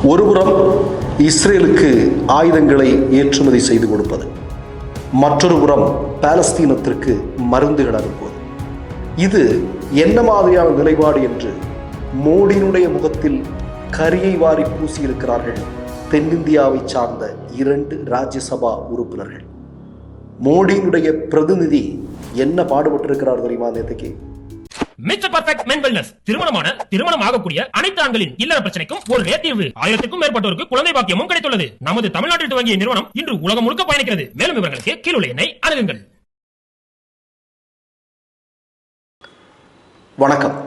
ஒருபுறம் இஸ்ரேலுக்கு ஆயுதங்களை ஏற்றுமதி செய்து கொடுப்பது, மற்றொரு புறம் பாலஸ்தீனத்திற்கு மருந்துகள் அனுப்புவது. இது என்ன மாதிரியான நிலைப்பாடு என்று மோடியினுடைய முகத்தில் கரியை வாரி பூசியிருக்கிறார்கள் தென்னிந்தியாவை சார்ந்த 2 ராஜ்யசபா உறுப்பினர்கள். மோடியினுடைய பிரதிநிதி என்ன பாடுபட்டிருக்கிறார் தெரியுமா? நேற்றுக்கு மிஸ்டர் பர்ஃபெக்ட் மென் வெல்னஸ் திருமணம் ஆகக்கூடிய அனைத்து ஆண்களின் இல்லற பிரச்சனைக்கும் ஒரு தீர்வு. 1000க்கும் மேற்பட்டோருக்கு குழந்தை பாக்கியமும் கிடைத்துள்ளது. நமது தமிழ்நாட்டில் துவங்கிய நிறுவனம் இன்று உலகம் முழுக்க பயணிக்கிறது. மேலும் விவரங்களுக்கு கீழுள்ள எண்ணை அணுகுங்கள். வணக்கம்.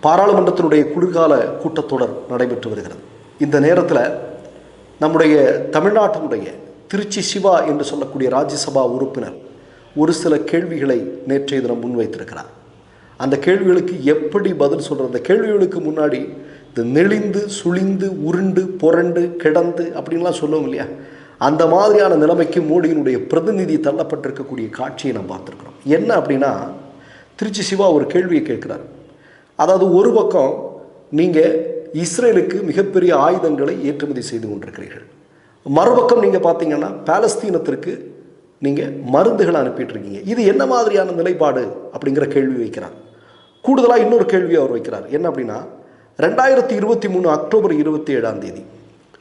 பாராளுமன்றத்தினுடைய குளிர்கால கூட்டத்தொடர் நடைபெற்று வருகிறது. இந்த நேரத்தில் நம்முடைய தமிழ்நாட்டினுடைய திருச்சி சிவா என்று சொல்லக்கூடிய ராஜ்யசபா உறுப்பினர் ஒரு சில கேள்விகளை நேற்றைய தினம் முன்வைத்திருக்கிறார். அந்த கேள்விகளுக்கு எப்படி பதில் சொல்கிறது? அந்த கேள்விகளுக்கு முன்னாடி இந்த நெளிந்து சுழிந்து உருண்டு புரண்டு கிடந்து அப்படின்லாம் சொல்லுவோம் இல்லையா, அந்த மாதிரியான நிலைமைக்கு மோடியினுடைய பிரதிநிதி தள்ளப்பட்டிருக்கக்கூடிய காட்சியை நாம் பார்த்துருக்குறோம். என்ன அப்படின்னா, திருச்சி சிவா ஒரு கேள்வியை கேட்குறார். அதாவது, ஒரு பக்கம் நீங்கள் இஸ்ரேலுக்கு மிகப்பெரிய ஆயுதங்களை ஏற்றுமதி செய்து கொண்டிருக்கிறீர்கள், மறுபக்கம் நீங்கள் பார்த்தீங்கன்னா பாலஸ்தீனத்திற்கு நீங்கள் மருந்துகளை அனுப்பிட்டு இருக்கீங்க. இது என்ன மாதிரியான நிலைப்பாடு அப்படிங்கிற கேள்வி வைக்கிறார். கூடுதலாக இன்னொரு கேள்வியை அவர் வைக்கிறார். என்ன அப்படின்னா, 2023 அக்டோபர் 27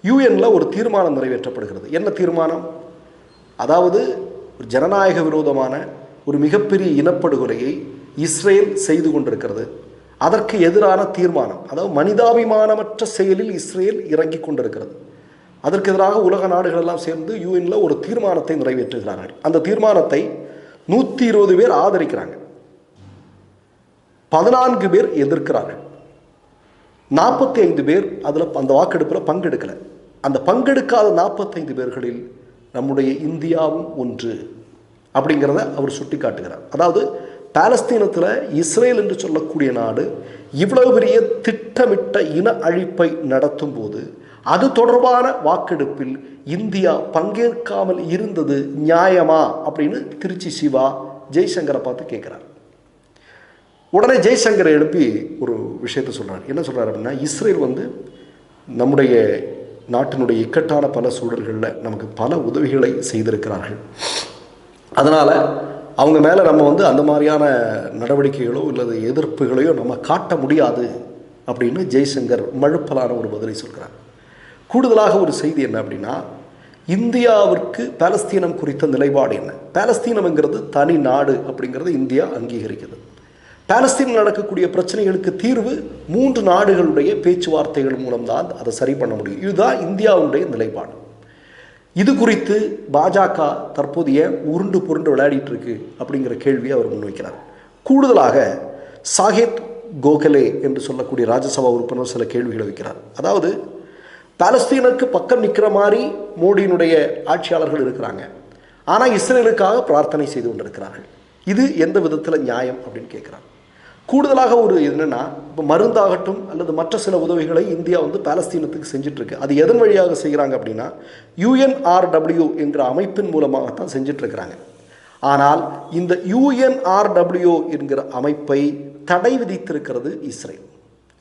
யூஎன்ல ஒரு தீர்மானம் நிறைவேற்றப்படுகிறது. என்ன தீர்மானம்? அதாவது ஒரு ஜனநாயக விரோதமான ஒரு மிகப்பெரிய இனப்படுகொலையை இஸ்ரேல் செய்து கொண்டிருக்கிறது. அதற்கு எதிரான தீர்மானம், அதாவது மனிதாபிமானமற்ற செயலில் இஸ்ரேல் இறங்கி கொண்டிருக்கிறது. அதற்கு எதிராக உலக நாடுகள் எல்லாம் சேர்ந்து யூஎன்ல ஒரு தீர்மானத்தை நிறைவேற்றுகிறார்கள். அந்த தீர்மானத்தை 120 பேர் ஆதரிக்கிறாங்க, 14 பேர் எதிர்க்கிறார்கள், 45 பேர் அதில் அந்த வாக்கெடுப்பில் பங்கெடுக்கலை. அந்த பங்கெடுக்காத 45 பேர்களில் நம்முடைய இந்தியாவும் ஒன்று அப்படிங்கிறத அவர் சுட்டி காட்டுகிறார். அதாவது, பாலஸ்தீனத்தில் இஸ்ரேல் என்று சொல்லக்கூடிய நாடு இவ்வளவு பெரிய திட்டமிட்ட இன அழிப்பை நடத்தும் போது அது தொடர்பான வாக்கெடுப்பில் இந்தியா பங்கேற்காமல் இருந்தது நியாயமா அப்படின்னு திருச்சி சிவா ஜெய்சங்கரை பார்த்து கேட்குறார். உடனே ஜெய்சங்கரை எழுப்பி ஒரு விஷயத்தை சொல்கிறார். என்ன சொல்கிறார் அப்படின்னா, இஸ்ரேல் நம்முடைய நாட்டினுடைய இக்கட்டான பல சூழல்களில் நமக்கு பல உதவிகளை செய்திருக்கிறார்கள். அதனால் அவங்க மேலே நம்ம அந்த மாதிரியான நடவடிக்கைகளோ அல்லது எதிர்ப்புகளையோ நம்ம காட்ட முடியாது அப்படின்னு ஜெய்சங்கர் மழுப்பலான ஒரு பதிலை சொல்கிறார். கூடுதலாக ஒரு செய்தி என்ன அப்படின்னா, இந்தியாவிற்கு பாலஸ்தீனம் குறித்த நிலைப்பாடு என்ன? பாலஸ்தீனம்ங்கிறது தனி நாடு அப்படிங்கிறத இந்தியா அங்கீகரிக்கிறது. பாலஸ்தீனில் நடக்கக்கூடிய பிரச்சனைகளுக்கு தீர்வு 3 நாடுகளுடைய பேச்சுவார்த்தைகள் மூலம்தான் அதை சரி பண்ண முடியும். இதுதான் இந்தியாவுடைய நிலைப்பாடு. இது குறித்து பாஜக தற்போதைய உருண்டு புருண்டு விளையாடிட்டு இருக்கு அப்படிங்கிற கேள்வியை அவர் முன்வைக்கிறார். கூடுதலாக சாஹித் கோகலே என்று சொல்லக்கூடிய ராஜ்யசபா உறுப்பினர் சில கேள்விகளை வைக்கிறார். அதாவது, பாலஸ்தீனுக்கு பக்கம் நிற்கிற மாதிரி மோடியினுடைய ஆட்சியாளர்கள் இருக்கிறாங்க, ஆனால் இஸ்ரேலுக்காக பிரார்த்தனை செய்து கொண்டிருக்கிறார்கள். இது எந்த விதத்தில் நியாயம் அப்படின்னு கேட்குறாங்க. கூடுதலாக ஒரு என்னென்னா, இப்போ மருந்தாகட்டும் அல்லது மற்ற சில உதவிகளை இந்தியா பாலஸ்தீனத்துக்கு செஞ்சிட்ருக்கு. அது எதன் வழியாக செய்கிறாங்க அப்படின்னா, UNRW என்கிற அமைப்பின் மூலமாகத்தான் செஞ்சிட்ருக்கிறாங்க. ஆனால் இந்த UNRW என்கிற அமைப்பை தடை விதித்திருக்கிறது இஸ்ரேல்.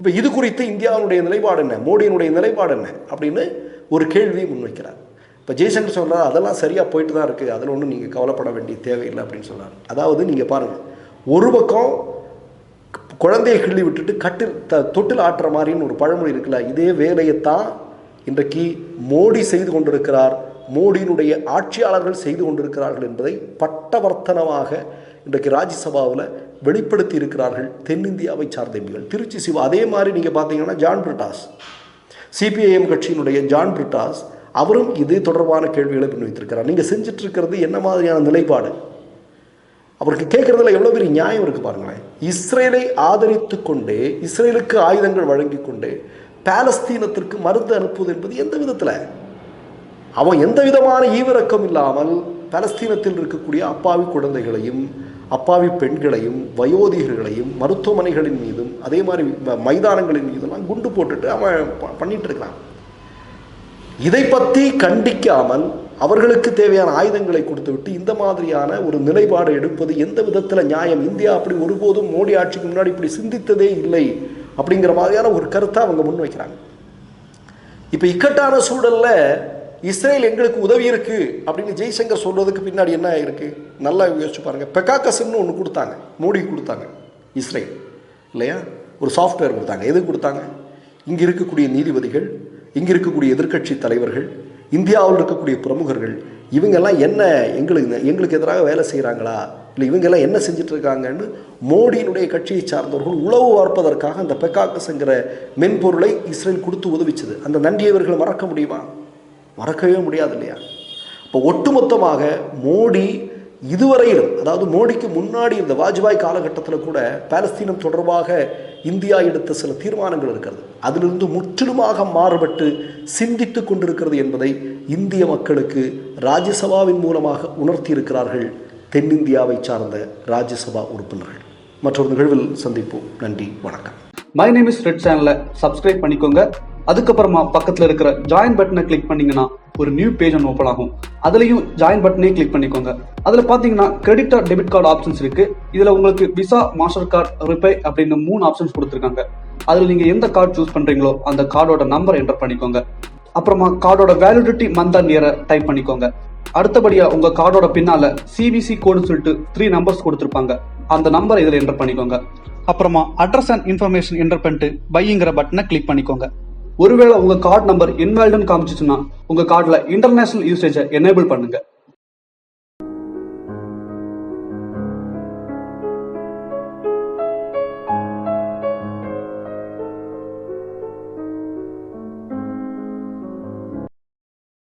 இப்போ இது குறித்து இந்தியாவுடைய நிலைப்பாடு என்ன, மோடியினுடைய நிலைப்பாடு என்ன அப்படின்னு ஒரு கேள்வியை முன்வைக்கிறார். இப்போ ஜெய்சங்கர் சொல்கிறார், அதெல்லாம் சரியாக போயிட்டு தான் இருக்குது, அதில் ஒன்றும் நீங்கள் கவலைப்பட வேண்டிய தேவையில்லை அப்படின்னு சொல்கிறார். அதாவது, நீங்கள் பாருங்கள், ஒரு பக்கம் குழந்தையை கிள்ளி விட்டுட்டு தொட்டில் ஆட்டுற மாதிரின்னு ஒரு பழமொழி இருக்குல்ல, இதே வேலையைத்தான் இன்றைக்கு மோடி செய்து கொண்டிருக்கிறார், மோடியினுடைய ஆட்சியாளர்கள் செய்து கொண்டிருக்கிறார்கள் என்பதை பட்டவர்த்தனமாக இன்றைக்கு ராஜ்யசபாவில் வெளிப்படுத்தி இருக்கிறார்கள் தென்னிந்தியாவை சார்ந்த எம்பிகள். திருச்சி சிவா அதே மாதிரி நீங்கள் பார்த்தீங்கன்னா, ஜான் பிரிட்டாஸ், CPIM கட்சியினுடைய ஜான் பிரிட்டாஸ், அவரும் இது தொடர்பான கேள்விகளை முன்வைத்திருக்கிறார். நீங்கள் செஞ்சுட்டு இருக்கிறது என்ன மாதிரியான நிலைப்பாடு? அவருக்கு கேட்குறதுல எவ்வளோ பெரிய நியாயம் இருக்குது பாருங்களேன். இஸ்ரேலை ஆதரித்து கொண்டே, இஸ்ரேலுக்கு ஆயுதங்கள் வழங்கி கொண்டே பாலஸ்தீனத்திற்கு மருந்து அனுப்புவது என்பது எந்த விதத்தில்? அவன் எந்த விதமான ஈவிரக்கம் இல்லாமல் பாலஸ்தீனத்தில் இருக்கக்கூடிய அப்பாவி குழந்தைகளையும் அப்பாவி பெண்களையும் வயோதிகர்களையும் மருத்துவமனைகளின் மீதும் அதே மாதிரி மைதானங்களின் மீதெல்லாம் குண்டு போட்டுட்டு அவன் பண்ணிட்டு இருக்கான். இதை பற்றி கண்டிக்காமல் அவர்களுக்கு தேவையான ஆயுதங்களை கொடுத்துவிட்டு இந்த மாதிரியான ஒரு நிலைப்பாடு எடுப்பது எந்த விதத்தில் நியாயம்? இந்தியா அப்படி ஒருபோதும் மோடி ஆட்சிக்கு முன்னாடி இப்படி சிந்தித்ததே இல்லை அப்படிங்கிற மாதிரியான ஒரு கருத்தை அவங்க முன்வைக்கிறாங்க. இப்போ இக்கட்டான சூழலில் இஸ்ரேல் எங்களுக்கு உதவி இருக்கு அப்படின்னு ஜெய்சங்கர் சொல்றதுக்கு பின்னாடி என்ன இருக்கு? நல்லா யோசிச்சு பாருங்க. பெகாகஸ்ன்னு ஒன்று கொடுத்தாங்க, மோடி கொடுத்தாங்க இஸ்ரேல் இல்லையா? ஒரு சாஃப்ட்வேர் கொடுத்தாங்க. எது கொடுத்தாங்க? இங்கே இருக்கக்கூடிய நீதிபதிகள், இங்கே இருக்கக்கூடிய எதிர்க்கட்சி தலைவர்கள், இந்தியாவில் இருக்கக்கூடிய பிரமுகர்கள், இவங்கெல்லாம் என்ன எங்களுக்கு எதிராக வேலை செய்கிறாங்களா, இல்லை இவங்கெல்லாம் என்ன செஞ்சுட்டு இருக்காங்கன்னு மோடியினுடைய கட்சியை சார்ந்தவர்கள் உளவு பார்ப்பதற்காக அந்த பெகாகஸ்ங்கிற மென்பொருளை இஸ்ரேல் கொடுத்து உதவிச்சது. அந்த நன்றியை இவர்கள் மறக்க முடியுமா? மறக்கவே முடியாது இல்லையா? இப்போ ஒட்டுமொத்தமாக மோடி இதுவரையிலும், அதாவது மோடிக்கு முன்னாடி இந்த வாஜ்பாய் காலகட்டத்தில் கூட பாலஸ்தீனம் தொடர்பாக இந்தியா எடுத்த சில தீர்மானங்கள் இருக்கிறது. அதிலிருந்து முற்றிலுமாக மாறுபட்டு சிந்தித்து கொண்டிருக்கிறது என்பதை இந்திய மக்களுக்கு ராஜ்யசபாவின் மூலமாக உணர்த்தி இருக்கிறார்கள் தென்னிந்தியாவை சார்ந்த ராஜ்யசபா உறுப்பினர்கள். மற்றொரு நிகழ்வில் சந்திப்போம். நன்றி, வணக்கம். மை நேம் இஸ் ரெட் சேனலை சப்ஸ்கிரைப் பண்ணிக்கோங்க. அதுக்கப்புறமா பக்கத்தில் இருக்கிற ஜாயின் பட்டனை கிளிக் பண்ணீங்கன்னா ஒரு நியூ பேஜ் ஒன்று ஓப்பன் ஆகும். அதுலயும் ஜாயின் பட்டனே கிளிக் பண்ணிக்கோங்க. அதுல பாத்தீங்கன்னா credit R debit card options இருக்கு. இதுல உங்களுக்கு விசா, மாஸ்டர் கார்டு, ரிப்பே அப்படின்னு 3 ஆப்ஷன்ஸ் கொடுத்துருக்காங்க. அதுல நீங்க எந்த கார்டு சூஸ் பண்றீங்களோ அந்த கார்டோட நம்பர் என்டர் பண்ணிக்கோங்க. அப்புறமா கார்டோட வேலிடிட்டி மந்த் அண்ட் இயரை டைப் பண்ணிக்கோங்க. அடுத்தபடியா உங்க கார்டோட பின்னால சிவிசி கோடுன்னு சொல்லிட்டு 3 நம்பர்ஸ் கொடுத்துருப்பாங்க. அந்த நம்பர் இதுல என்டர் பண்ணிக்கோங்க. அப்புறமா அட்ரஸ் அண்ட் இன்ஃபர்மேஷன் என்டர் பண்ணிட்டு பைங்கிற பட்டனை கிளிக் பண்ணிக்கோங்க. ஒருவேளை உங்க கார்டு நம்பர் இன்வாலிட்னு காமிச்சிச்சுன்னா உங்க கார்டுல இன்டர்நேஷனல் யூசேஜை எனேபிள் பண்ணுங்க.